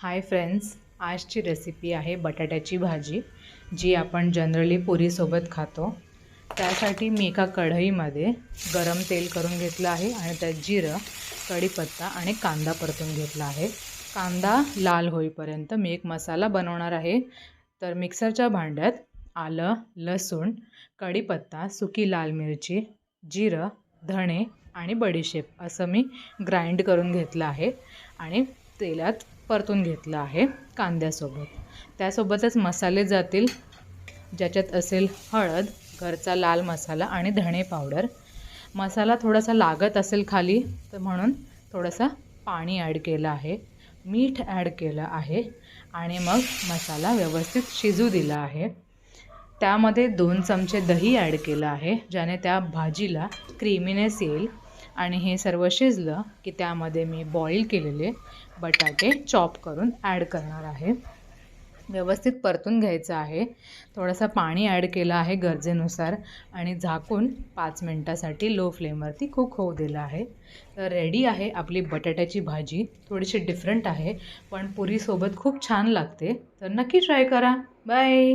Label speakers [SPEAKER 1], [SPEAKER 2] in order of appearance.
[SPEAKER 1] Hi friends, आजची recipe आहे बटाट्याची भाजी, जी आपण जनरली पुरीसोबत खातो। त्यासाठी मी एका कढईमध्ये गरम तेल करून घेतलं आहे आणि त्यात जिरं, कढीपत्ता आणि कांदा परतून घेतला आहे। कांदा लाल होईपर्यंत मी एक मसाला बनवणार आहे। तर मिक्सरच्या भांड्यात आलं, लसूण, कढीपत्ता, सुकी लाल मिरची, जिरं, धणे आणि बडीशेप असं मी ग्राइंड करून घेतलं आहे आणि तेलात परतून घेतलं आहे कांद्यासोबत। त्यासोबतच मसाले जातील, ज्याच्यात असेल हळद, घरचा लाल मसाला आणि धणे पावडर। मसाला थोडासा लागत असेल खाली तर म्हणून थोडासा पाणी ॲड केलं आहे, मीठ ॲड केलं आहे आणि मग मसाला व्यवस्थित शिजू दिला आहे। त्यामध्ये 2 चमचे दही ॲड केलं आहे, ज्याने त्या भाजीला क्रीमीनेस येईल। आणि हे सर्व शिजलं की त्यामध्ये मी बॉईल केलेले बटाटे चॉप करून ॲड करणार आहे। व्यवस्थित परतून घ्यायचं आहे। थोडासा पाणी ॲड केलं आहे गरजेनुसार आणि झाकून 5 मिनिटासाठी लो फ्लेमवरती कुक होऊ दिलं आहे। तर रेडी आहे आपली बटाट्याची भाजी। थोडीशी डिफरंट आहे पण पुरीसोबत खूप छान लागते, तर नक्की ट्राय करा। बाय।